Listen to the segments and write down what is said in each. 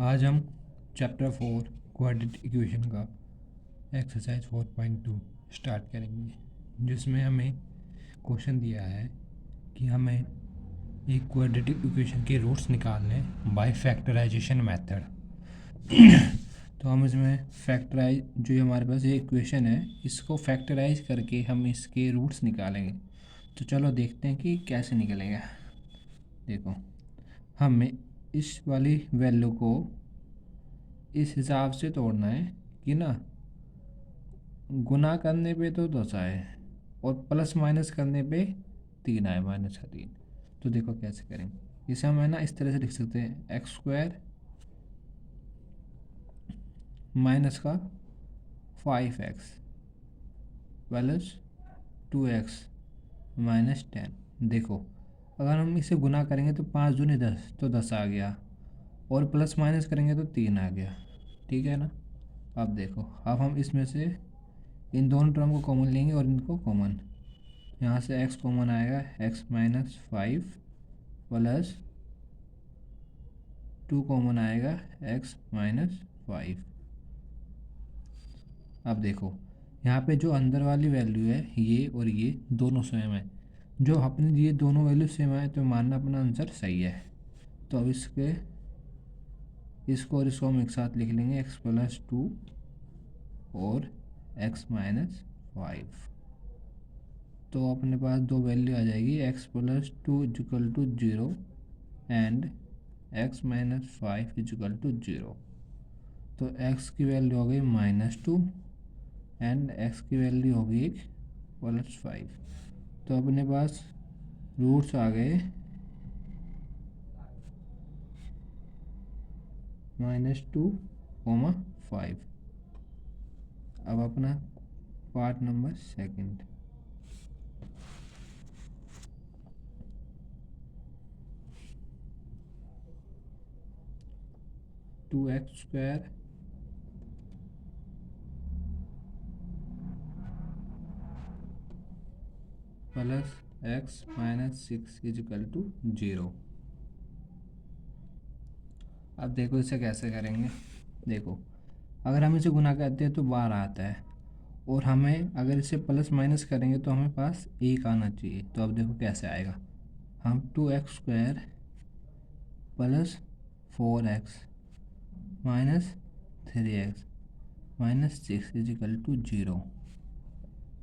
आज हम chapter 4 quadratic equation का एक्सरसाइज 4.2 स्टार्ट करेंगे, जिसमें हमें क्वेश्चन दिया है कि हमें एक क्वाड्रेटिक इक्वेशन के रूट्स निकालने बाय फैक्टराइजेशन मेथड। तो हम इसमें फैक्टराइज जो हमारे पास ये इक्वेशन है, इसको फैक्टराइज करके हम इसके रूट्स निकालेंगे। तो चलो देखते हैं कि कैसे निकलेगा। देखो, हमें इस वाली वैल्यू को इस हिसाब से तोड़ना है कि ना, गुना करने पे तो 10 आए और प्लस माइनस करने पे 3 आए, माइनस का 3। तो देखो कैसे करेंगे। इसे हम है ना इस तरह से लिख सकते हैं, एक्स स्क्वायर माइनस का 5x प्लस 2x माइनस 10। देखो, अगर हम इसे गुना करेंगे तो 5 दूनी 10, तो 10 आ गया, और प्लस माइनस करेंगे तो 3 आ गया। ठीक है ना। अब देखो, अब हम इसमें से इन दोनों टर्म को कॉमन लेंगे और इनको कॉमन, यहाँ से x कॉमन आएगा, x माइनस 5 प्लस 2 कॉमन आएगा, x माइनस 5। अब देखो, यहाँ पे जो अंदर वाली वैल्यू है ये और ये दोनों सेम है। जो अपने ये दोनों वैल्यू सेम है तो मानना अपना आंसर सही है। तो अब इसको और इसको हम एक साथ लिख लेंगे, x प्लस 2 और x माइनस 5। तो अपने पास दो वैल्यू आ जाएगी, x plus 2 equal to 0 and x minus 5 equal to 0। तो x की वैल्यू हो गई -2 एंड x की वैल्यू हो गई +5। तो अपने पास रूट्स आ गए -2, 5। अब अपना part number second, two x square plus x minus 6 equal to 0। अब देखो इसे कैसे करेंगे। देखो, अगर हम इसे गुना करते हैं तो 12 आता है, और हमें अगर इसे प्लस माइनस करेंगे तो हमें पास 1 आना चाहिए। तो अब देखो कैसे आएगा। हम 2x square plus 4x minus 3x minus 6 equal to 0।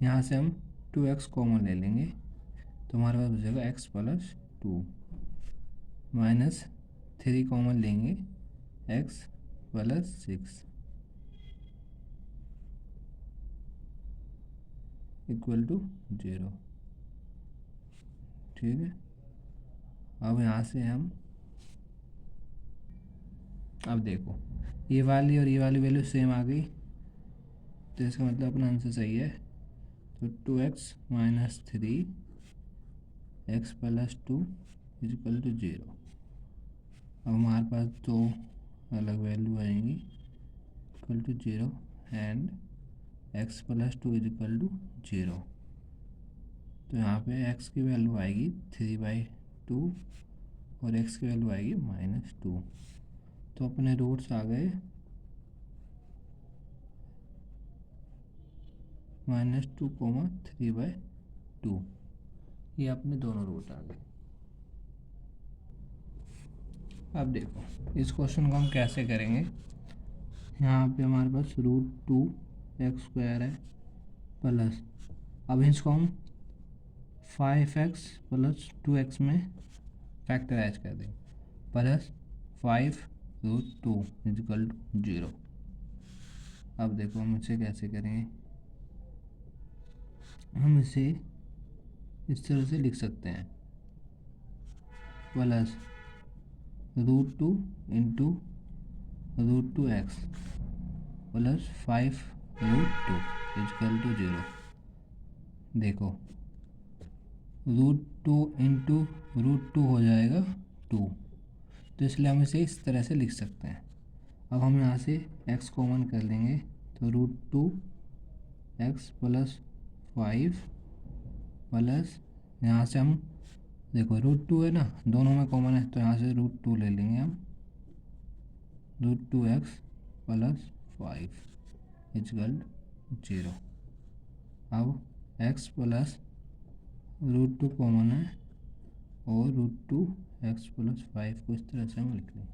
यहाँ से हम 2x कॉमन ले लेंगे, तो हमारे पास बचेगा x प्लस 2 माइनस 3 कॉमन लेंगे, x प्लस 6 इक्वल टू 0। ठीक है। अब यहाँ से हम, अब देखो ये वाली और ये वाली वैल्यू सेम आ गई, तो इसका मतलब अपना आंसर सही है। तो 2x minus 3 x plus 2 equal to 0। अब हमारे पास दो अलग वैल्यू आएंगी, equal to 0 and x plus 2 equal to 0। तो यहाँ पे x की वैल्यू आएगी 3/2 और x की वैल्यू आएगी -2। तो अपने रूट्स आ गए -2, 3/2। ये अपने दोनों रूट आ गए। अब देखो इस क्वेश्चन को हम कैसे करेंगे। यहाँ पे हमारे पास √2 x स्क्वायर है प्लस, अब इसको हम 5x प्लस 2x में फैक्टराइज कर देंगे, प्लस 5√2 इजिकल टू 0। अब देखो हम इसे कैसे करेंगे। हम इसे इस तरह से लिख सकते हैं, plus √2 into √2x plus 5√2 equal to 0। देखो, √2 इंटू √2 हो जाएगा 2, तो इसलिए हम इसे इस तरह से लिख सकते हैं। अब हम यहाँ से x कॉमन कर लेंगे, तो √2x प्लस 5 प्लस, यहाँ से हम देखो √2 है ना, दोनों में कॉमन है, तो यहाँ से √2 ले लेंगे हम, √2x प्लस 5 इजकल 0। अब x प्लस √2 कॉमन है और √2x प्लस 5 को इस तरह से हम लिख लें।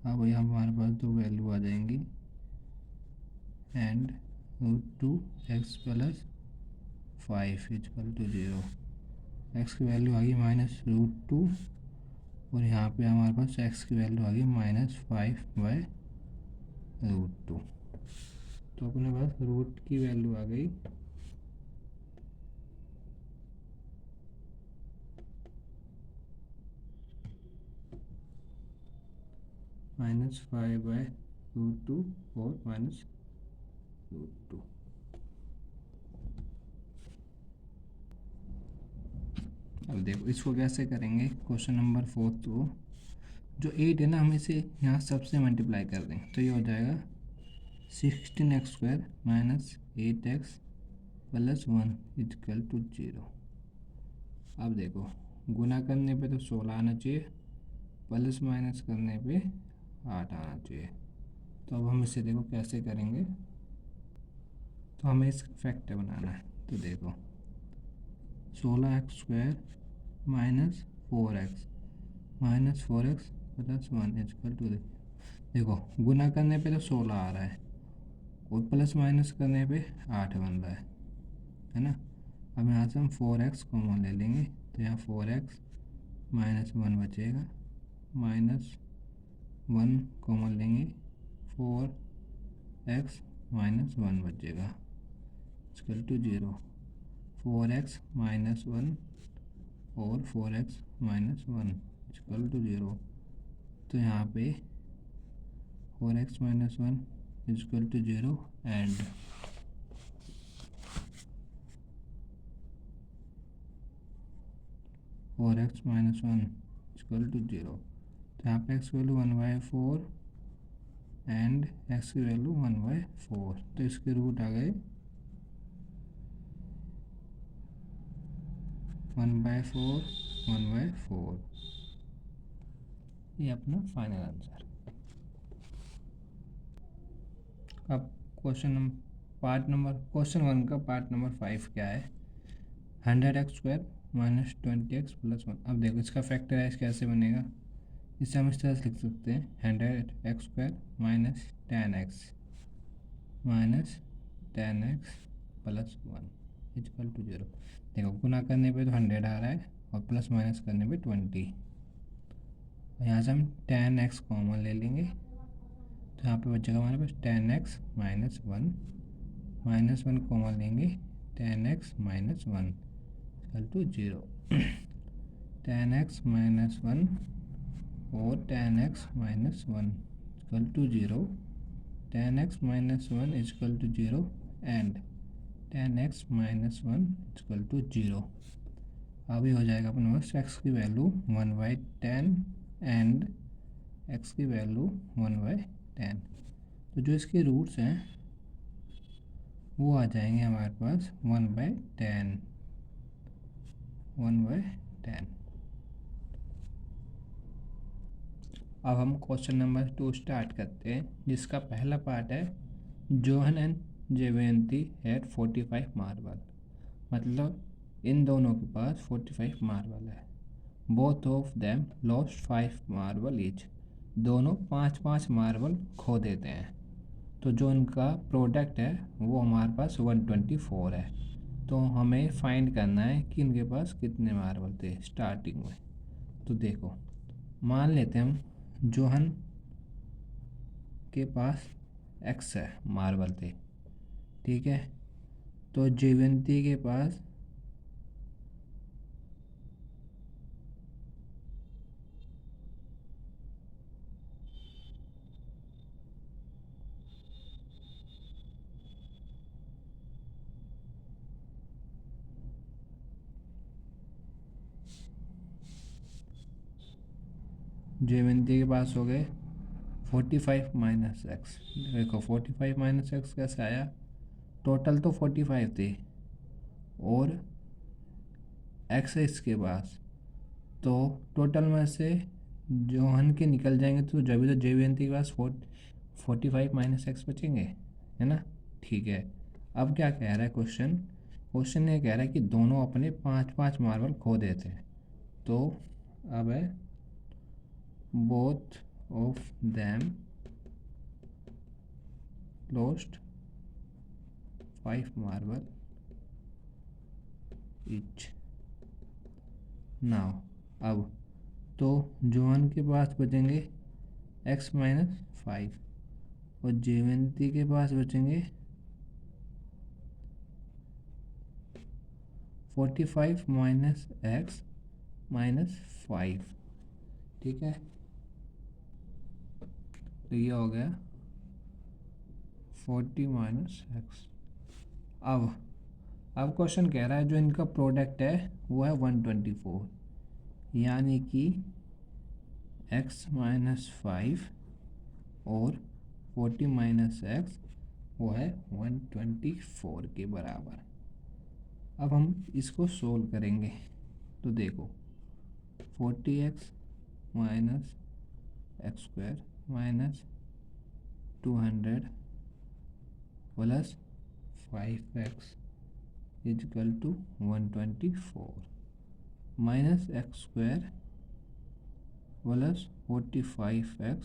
अब यहाँ हमारे पास दो वैल्यू आ जाएंगी and √2x plus 5 equal to 0। X की वैल्यू आ गई -√2 और यहाँ पे हमारे पास x की वैल्यू आ गई -5/√2। तो अपने पास रूट की वैल्यू आ गई -5/√2 और -√2। अब देखो इसको कैसे करेंगे। क्वेश्चन नंबर 4 तो जो 8 है ना, हम इसे यहाँ सबसे मल्टीप्लाई कर दें तो ये हो जाएगा 16x² - 8x plus 1 is equal to 0। अब देखो गुना करने पे तो 16 आना चाहिए, प्लस माइनस करने पे 8 आना चाहिए। तो अब हम इसे देखो कैसे करेंगे। तो हमें इसका फैक्टर बनाना है। तो देखो 16x² - 4x plus 1 is equal to, देखो गुना करने पे तो 16 आ रहा है और प्लस माइनस करने पे 8 बन रहा है ना। अब यहाँ से हम 4x कॉमन ले लेंगे तो यहाँ 4x -1 बचेगा, -1 कॉमन लेंगे 4x -1 बचेगा इक्वल टू 0। 4x -1 और 4x -1 इक्वल टू 0। तो यहाँ पे 4x -1 equal to 0 and 4x -1 equal to 0। तो यहाँ पे x की वैल्यू 1/4 एंड x की वैल्यू 1/4। तो इसके रूट आ गए 1/4 1/4। ये अपना फाइनल आंसर। अब क्वेश्चन 1 का पार्ट नंबर 5 क्या है। 100x² - 20x plus 1। अब देखो इसका फैक्टराइज कैसे बनेगा। इसे हम इस तरह से लिख सकते हैं 100x² - 10x plus 1 equal to 0। देखो गुना करने पे तो 100 आ रहा है और प्लस माइनस करने पे 20। यहाँ से हम 10x कॉमन ले लेंगे तो यहाँ पे बचेगा हमारे पास 10x -1 -1 कॉमन लेंगे 10x -1 इक्वल टू 0। 10x -1 और 10x -1 equal to 0। 10x -1 equal to 0 and 10x -1 equal to 0। अभी हो जाएगा अपने पास x की वैल्यू 1/10 एंड x की वैल्यू 1/10। तो जो इसके रूट्स हैं वो आ जाएंगे हमारे पास 1/10 1/10। अब हम क्वेश्चन नंबर 2 स्टार्ट करते हैं, जिसका पहला पार्ट है John and Jayvanti had 45 marble. मतलब इन दोनों के पास 45 मार्बल है। Both of them lost 5 marble each. दोनों 5-5 मार्बल खो देते हैं। तो जो इनका प्रोडक्ट है वो हमारे पास 124 है। तो हमें फाइंड करना है कि इनके पास कितने मार्बल थे स्टार्टिंग में। तो देखो मान लेते हैं हम जोहन के पास x है मार्बल थे, ठीक है। तो जयवंती के पास हो गए 45 माइनस एक्स। देखो 45 माइनस एक्स कैसे आया। टोटल तो 45 थे और एक्स है इसके पास, तो टोटल में से जोहन के निकल जाएंगे तो जब तो जयवंती के पास 45 माइनस एक्स बचेंगे, है ना। ठीक है, अब क्या कह रहा है क्वेश्चन, क्वेश्चन ये कह रहा है कि दोनों अपने 5-5 मार्बल खो देते हैं। तो अब है both of them lost 5 marble each। Now अब तो जोहन के पास बचेंगे x-5 और जयवंती के पास बचेंगे 45 माइनस एक्स माइनस 5। ठीक है, तो ये हो गया 40 माइनस एक्स। अब क्वेश्चन कह रहा है जो इनका प्रोडक्ट है वो है 124, यानी कि x-5 और 40 माइनस एक्स वो है 124 के बराबर। अब हम इसको सोल्व करेंगे तो देखो 40x minus x square minus 200 plus 5x equal to 124 minus x square plus 45x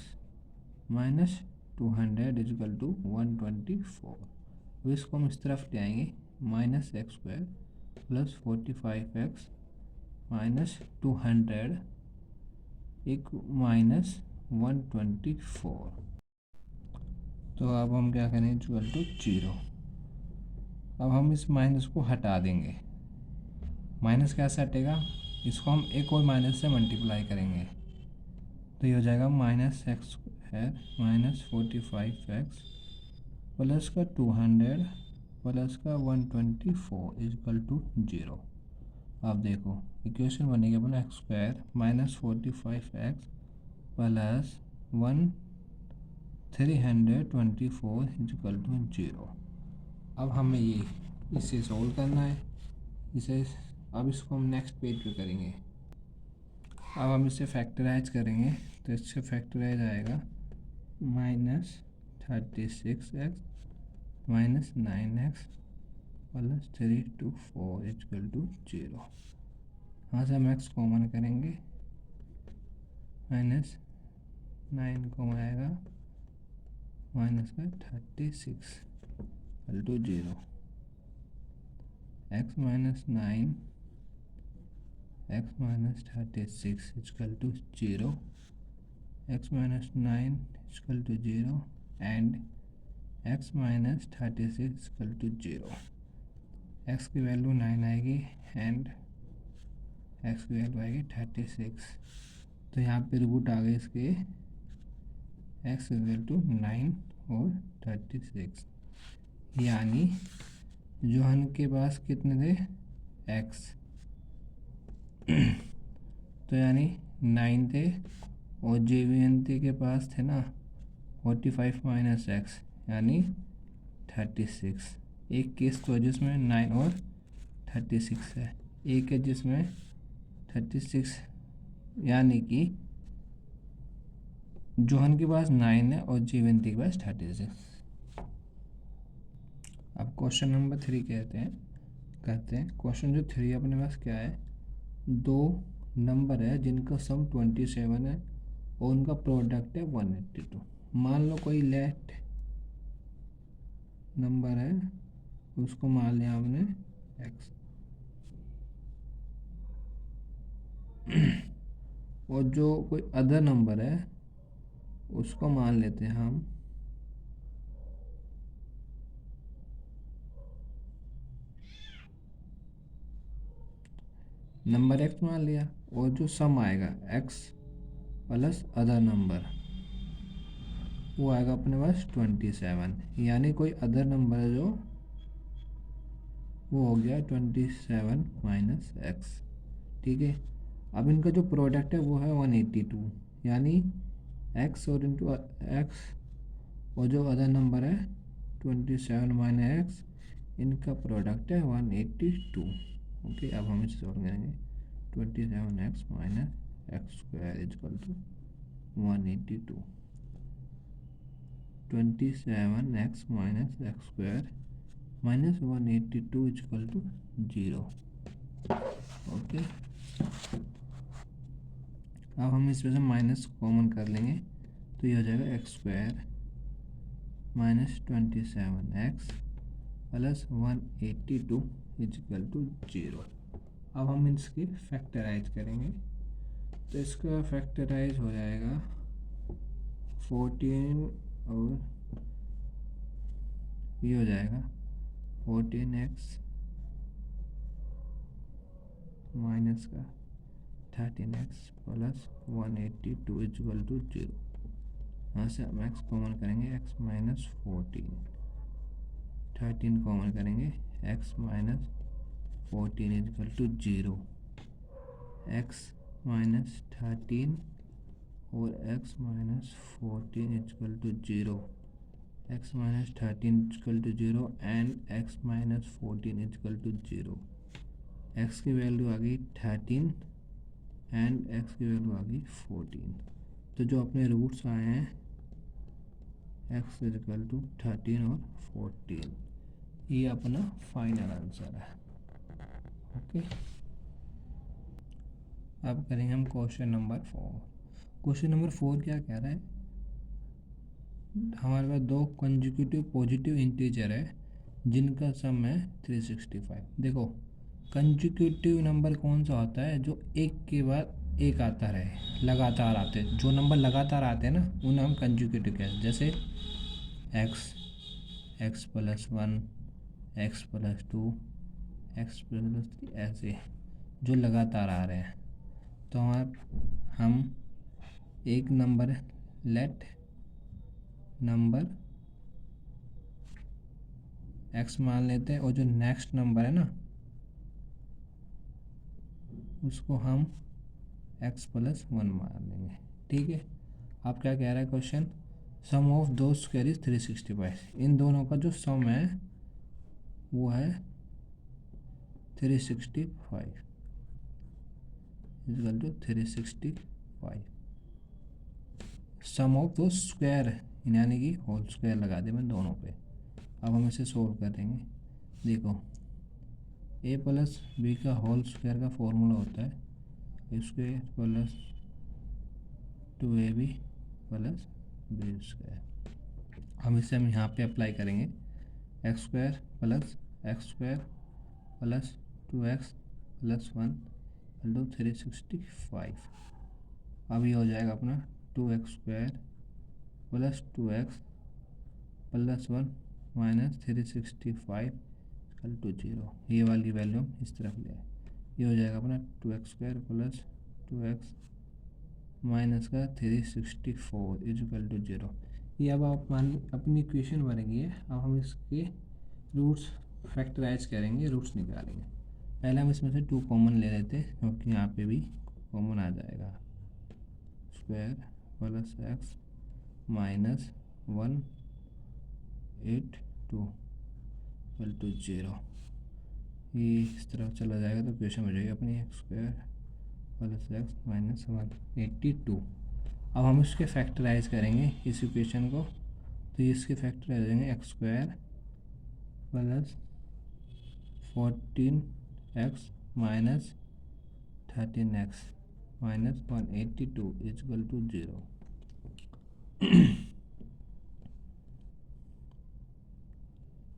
minus 200 equal to 124। तो इसको हम इस तरफ ले आएंगे, minus x square plus 45x minus 200 एक माइनस 124। तो अब हम क्या करेंगे, इक्वल टू 0। अब हम इस माइनस को हटा देंगे। माइनस कैसे हटेगा, इसको हम एक और माइनस से मल्टीप्लाई करेंगे तो ये हो जाएगा माइनस एक्स है माइनस 45x प्लस का 200 प्लस का 124 इजकल टू 0। अब देखो इक्वेशन बनेगी अपना x square minus 45x plus 324 equal to 0। अब हमें ये इसे सोल्व करना है, इसे अब इसको हम नेक्स्ट पेज पे करेंगे। अब हम इसे फैक्टराइज करेंगे तो इससे फैक्टराइज आएगा minus 36x minus 9x plus 324 equal to 0। यहाँ से हम x कॉमन करेंगे, माइनस 9 कॉमन आएगा माइनस का 36 equal to 0। x minus 9 x minus 36 equal to 0, x minus 9 equal to 0 and x minus 36 equal to 0। x की value 9 आएगी and x की value आएगी 36। तो यहाँ पे रूट आ गए इसके x इक्वल टू 9 और 36, यानी जोहन के पास कितने थे x तो यानी 9 थे और जयवंती के पास थे ना 45 माइनस एक्स यानी 36। एक केस तो जिसमें 9 और 36 है, एक है जिसमें 36, यानी कि जोहन के पास 9 है और जयवंती के पास 36। अब क्वेश्चन नंबर 3 कहते हैं क्वेश्चन जो 3 अपने पास क्या है, दो नंबर है जिनका सम 27 है और उनका प्रोडक्ट है 182। मान लो कोई लेट नंबर है, उसको मान लिया हमने x और जो कोई अदर नंबर है उसको मान लेते हैं हम नंबर x मान लिया, और जो सम आएगा x प्लस अदर नंबर वो आएगा अपने पास 27, यानी कोई अदर नंबर है जो वो हो गया 27 माइनस एक्स। ठीक है, अब इनका जो प्रोडक्ट है वो है 182, यानी x और इंटू एक्स और जो अदर नंबर है 27 माइनस एक्स, इनका प्रोडक्ट है 182। ओके, अब हम इसे सॉल्व करेंगे 27x minus x square equal to 182, 27x minus x square minus 182 equal to 0। Okay, अब हम इसमें से माइनस कॉमन कर लेंगे तो ये हो जाएगा x square minus 27x plus 182 equal to 0। अब हम इसकी फैक्टराइज करेंगे तो इसका फैक्टराइज हो जाएगा 14 और ये हो जाएगा 14x माइनस का 13x प्लस 182 इजकल टू 0। यहाँ से हम x कॉमन करेंगे, x माइनस 14, 13 कॉमन करेंगे, x minus 14 equal to 0। x minus 13 और x minus 14 equal to 0, x minus 13 equal to 0 and x minus 14 equal to 0। x की value आ गई 13 एंड x की वैल्यू आ गई 14। तो जो अपने रूट्स आए हैं x इजकल टू 13 और 14, ये अपना फाइनल आंसर है। ओके, अब करेंगे हम क्वेश्चन नंबर 4। क्वेश्चन नंबर 4 क्या कह रहा है, हमारे पास दो कंसेक्यूटिव पॉजिटिव इंटीजर है जिनका सम है 365। देखो, कंसेक्यूटिव नंबर कौन सा होता है, जो एक के बाद एक आता रहे, लगातार आते, जो नंबर लगातार आते हैं ना उन्हें हम कंसेक्यूटिव कहते हैं। जैसे x plus 1, x plus 2, x plus 3, ऐसे जो लगातार आ रहे हैं। तो हम एक नंबर लेट नंबर x मान लेते हैं और जो नेक्स्ट नंबर है ना उसको हम x प्लस 1 मान लेंगे। ठीक है, अब क्या कह रहा है क्वेश्चन, सम ऑफ दो स्क्वायर इज 365। इन दोनों का जो सम है वो है 365 इक्वल टू 365। सम ऑफ दो स्क्वायर यानी कि होल स्क्वायर लगा दे मैं दोनों पे। अब हम इसे सोल्व करेंगे। देखो, a प्लस बी का होल स्क्वायर का फॉर्मूला होता है A square plus 2ab plus B square. हम इसे यहाँ पे अप्लाई करेंगे, x square plus 2x plus 1 into 365। अब ये हो जाएगा अपना 2x square plus 2x plus 1 minus 365 equal to 0। ये वाली वैल्यू हम इस तरफ ले आए, ये हो जाएगा अपना 2x square plus 2x minus का 364 इक्वल टू 0। ये अब अपनी इक्वेशन बनेगी है। अब हम इसके रूट्स फैक्टराइज करेंगे, रूट्स निकालेंगे। पहले हम इसमें से 2 कॉमन ले लेते हैं क्योंकि यहाँ पे भी कॉमन आ जाएगा। Square plus x minus 182 equal to 0। ये इस तरफ चला जाएगा तो इक्वेशन हो जाएगी अपनी x square plus x minus 182। अब हम इसके फैक्टराइज करेंगे इस इक्वेशन को, तो इसके फैक्टराइज करेंगे x square plus 14x minus 13x minus 182 equal to 0।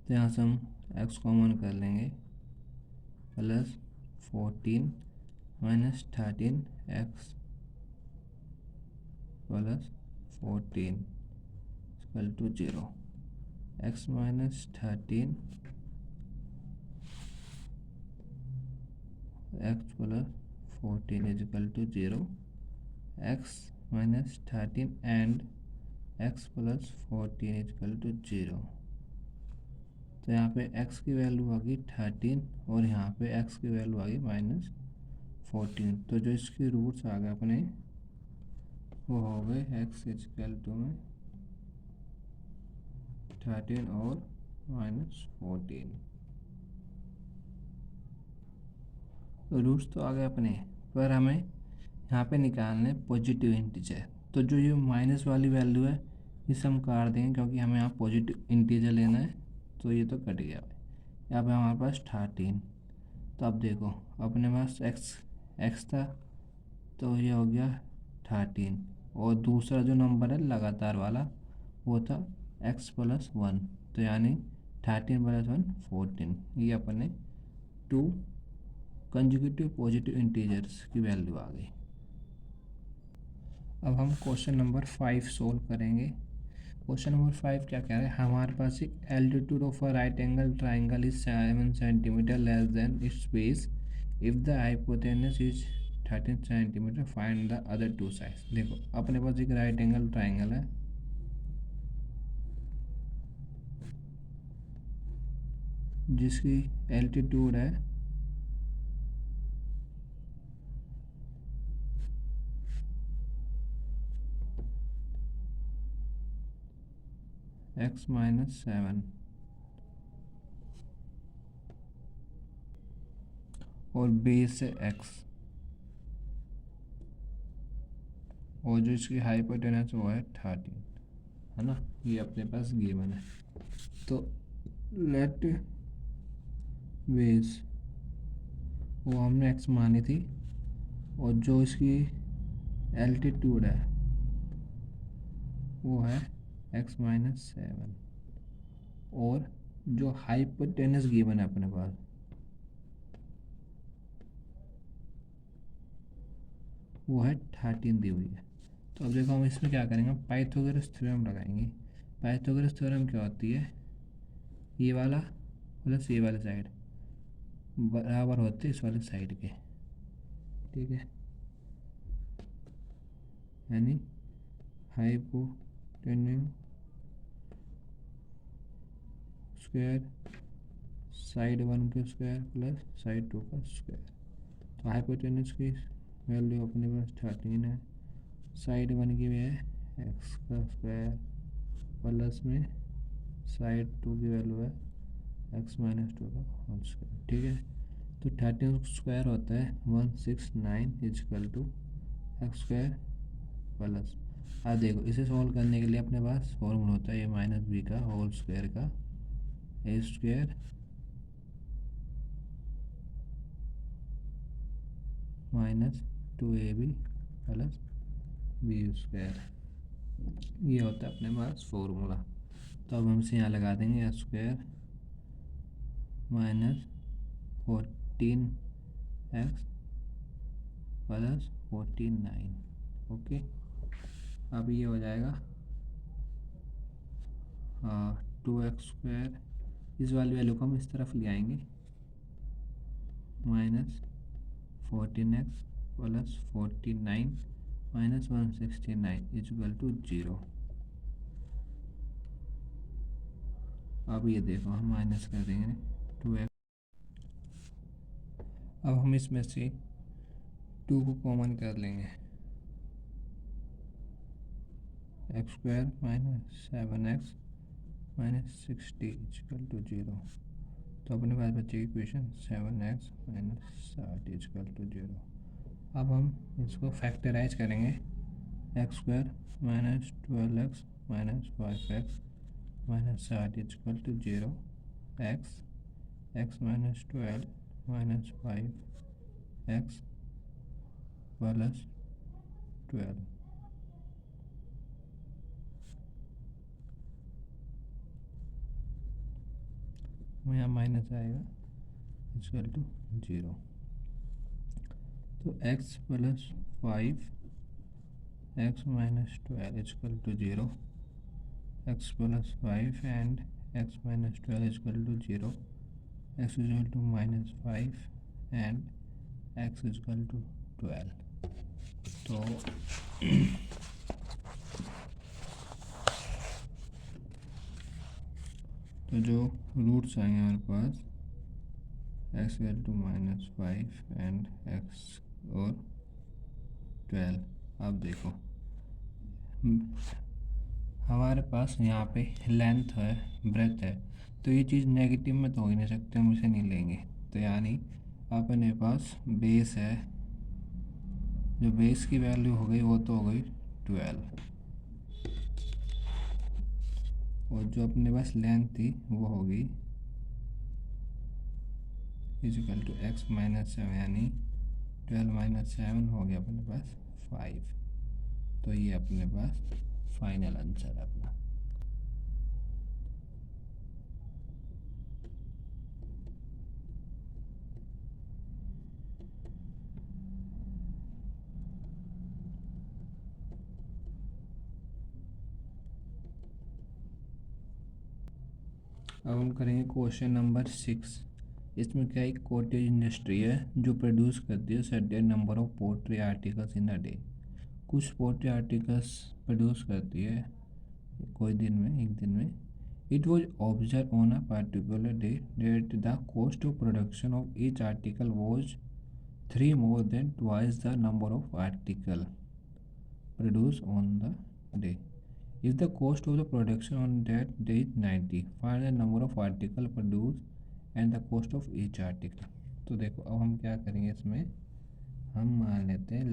तो यहाँ से हम x कॉमन कर लेंगे, plus 14 minus 13x plus 14 equal to 0। x minus 13 x plus 14 equal to 0। x minus 13 and x plus 14 equal to 0। तो यहाँ पे x की वैल्यू आ गई 13 और यहाँ पे x की वैल्यू आ गई माइनस 14। तो जो इसके रूट्स आ गए अपने वो हो गए x इक्वल टू में 13 और माइनस 14। तो रूट्स तो आ गए अपने, पर हमें यहाँ पे निकालने पॉजिटिव इंटीजर। तो जो ये माइनस वाली वैल्यू है इसे हम काट देंगे क्योंकि हमें यहाँ पॉजिटिव इंटीजर लेना है, तो ये तो कट गया भाई। यहाँ पे हमारे पास 13। तो अब देखो अपने पास एक्स था, तो ये हो गया 13, और दूसरा जो नंबर है लगातार वाला वो था x+1, तो यानी 13+1 14। ये अपने 2 कंजुगेटिव पॉजिटिव इंटीजर्स की वैल्यू आ गई। अब हम क्वेश्चन नंबर 5 सोल्व करेंगे। क्वेश्चन नंबर 5 क्या कह रहा है, हमारे पास एक altitude of a right angle triangle is 7 centimetre less than it's base if the hypotenuse is 13 centimetre, find the other two sides. देखो अपने पास एक राइट एंगल ट्राइंगल है जिसकी एल्टीट्यूड है x-7 और बेस है x, और जो इसकी हाइपोटेनस वो है 13, है ना। ये अपने पास गिवन है। तो लेट बेस वो हमने x मानी थी, और जो इसकी एल्टीट्यूड है वो है x-7, और जो हाइपोटेनस गिवन है अपने पास वो है 13 दी हुई है। तो अब देखो हम इसमें क्या करेंगे, पाइथागोरस थ्योरम लगाएंगे। पाइथागोरस थ्योरम क्या होती है, ये वाला प्लस ये वाली साइड बराबर होते हैं इस वाली साइड के, ठीक है। यानी हाइपोटेन्यूज स्क्वायर साइड 1 का स्क्वायर प्लस साइड 2 का स्क्वायर। तो हाइपोटेन्यूज की वैल्यू अपने पास 13 है, साइड 1 की भी है x का स्क्वायर प्लस में साइड 2 की वैल्यू है x-2 का होल स्क्वायर, ठीक है। तो 13 स्क्वायर होता है 169 equal to x square plus. अब देखो इसे सॉल्व करने के लिए अपने पास फॉर्मूला होता है a-b का होल स्क्वायर का a square -2ab plus b square, ये होता है अपने पास फॉर्मूला। तो अब हम इसे यहाँ लगा देंगे a square -14x plus 49, okay. अब ये हो जाएगा 2x स्क्वायर, इस वाली वैल्यू को हम इस तरफ ले आएंगे -14x प्लस 49 -169 इक्वल टू 0। अब ये देखो हम माइनस कर देंगे 2x। अब हम इसमें से 2 को कॉमन कर लेंगे, x square -7x -60 equal to 0। तो अपने पास बचेगी इक्वेशन 7x -60 इक्वल टू 0। अब हम इसको फैक्टराइज करेंगे, x square -12x -5x -60 equal to 0, x -12 -5x plus 12। यहाँ माइनस आएगा इक्वल टू 0। तो x plus 5 x -12 equal to 0, x plus 5 and x -12 equal to 0, x equal to -5 and x equal to 12। तो जो roots आएंगे हमारे पास x equal to -5 and x और 12। अब देखो हमारे पास यहाँ पे लेंथ है ब्रेथ है, तो ये चीज़ नेगेटिव में तो हो ही नहीं सकते, हम इसे नहीं लेंगे। तो यानी अपने पास बेस है जो बेस की वैल्यू हो गई वो तो हो गई 12, और जो अपने पास लेंथ थी वो होगी इजिकल टू x माइनस 7, यानी 12 माइनस 7 हो गया अपने पास 5। तो ये अपने पास फाइनल आंसर है अपना। अब हम करेंगे क्वेश्चन नंबर 6। इसमें क्या एक कॉटेज इंडस्ट्री है जो प्रोड्यूस करती है certain number of poultry articles in a day. कुछ पोल्ट्री आर्टिकल्स प्रोड्यूस करती है कोई दिन में, एक दिन में। It was observe on a particular day that the cost of production of each article was 3 more than twice the number of article produced on the day. If the cost of the production on that day is 90, find the number of article produced and the cost of each article. तो देखो अब हम क्या करेंगे, इसमें हम मान लेते हैं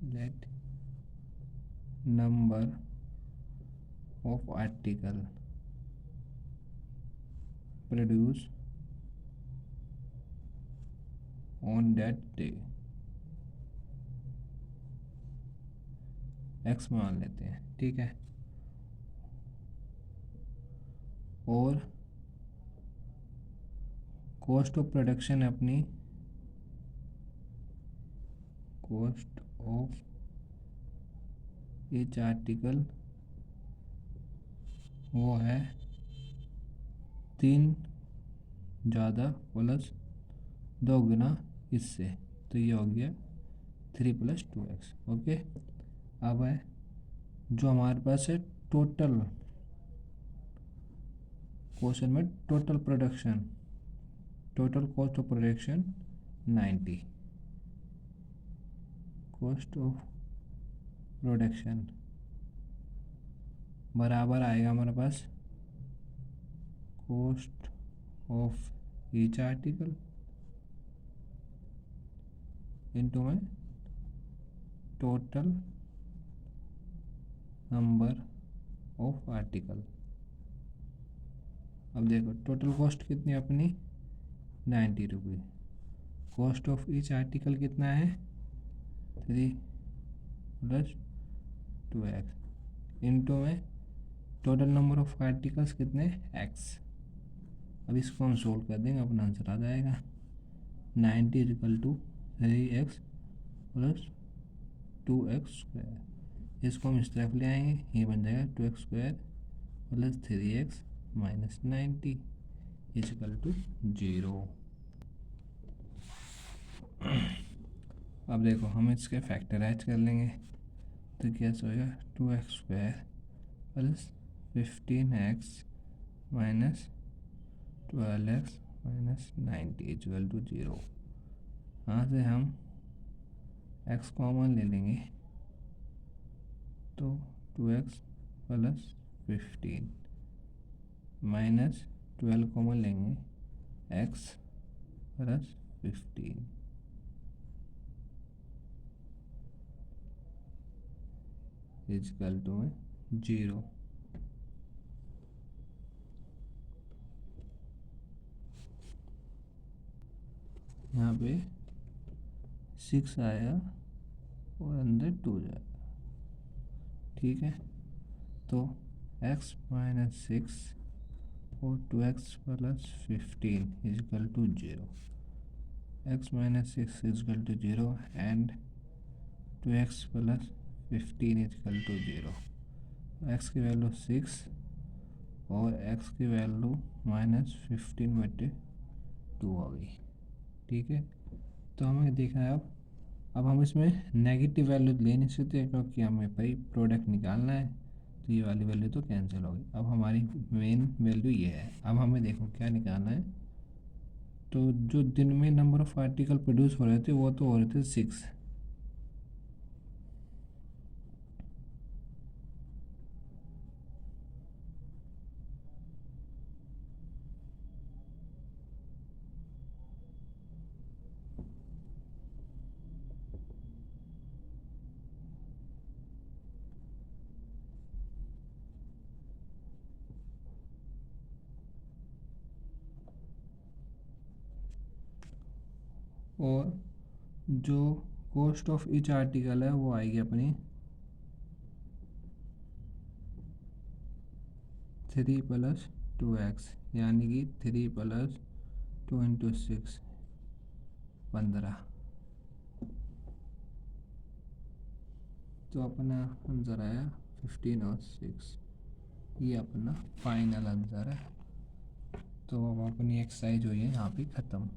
let number of article produce on that day x मान लेते हैं, ठीक है। और कॉस्ट ऑफ प्रोडक्शन है अपनी, कॉस्ट ऑफ ईच आर्टिकल वो है 3 ज़्यादा प्लस 2 गुना इससे, तो ये हो गया 3 + 2x। ओके, अब है जो हमारे पास है टोटल क्वेश्चन में total production, total cost of production 90, cost of production बराबर आएगा हमारे पास cost of each article into में टोटल नंबर ऑफ आर्टिकल। अब देखो टोटल कॉस्ट कितनी है अपनी 90 रुपये, कॉस्ट ऑफ ईच आर्टिकल कितना है 3 + 2x इनटू में टोटल नंबर ऑफ आर्टिकल्स कितने x। अब इसको हम सोल्व कर देंगे, अपना आंसर आ जाएगा 90 = 3x + 2x²। इसको हम इस तरफ ले आएंगे, ये बन जाएगा 2x² + 3x - 90 = 0। अब देखो हम इसके फैक्टराइज कर लेंगे, तो क्या होगा 2x² + 15x - 12x - 90 = 0। यहाँ से हम x कॉमन ले लेंगे, तो 2x + 15 - 12 कॉमन लेंगे, x + 15 = 0। यहाँ पे 6 आया और अंदर 2 जाएगा, ठीक है। तो x - 6 और 2x + 15 = 0। x - 6 = 0 and 2x + 15 = 0। x की वैल्यू 6 और x की वैल्यू -15/2 हो गई, ठीक है। तो हमें देखना है अब हम इसमें नेगेटिव वैल्यू ले नहीं सकते क्योंकि हमें भाई प्रोडक्ट निकालना है, तो ये वाली वैल्यू तो कैंसिल होगी। अब हमारी मेन वैल्यू ये है। अब हमें देखो क्या निकालना है, तो जो दिन में नंबर ऑफ आर्टिकल प्रोड्यूस हो रहे थे वो तो हो रहे थे 6, और जो कॉस्ट ऑफ ईच आर्टिकल है वो आएगी अपनी 3 + 2x, यानी कि 3 + 2 × 6 15। तो अपना आंसर आया 15 और 6। ये अपना फाइनल आंसर है। तो अब अपनी एक्सरसाइज हुई है यहाँ पे ख़त्म।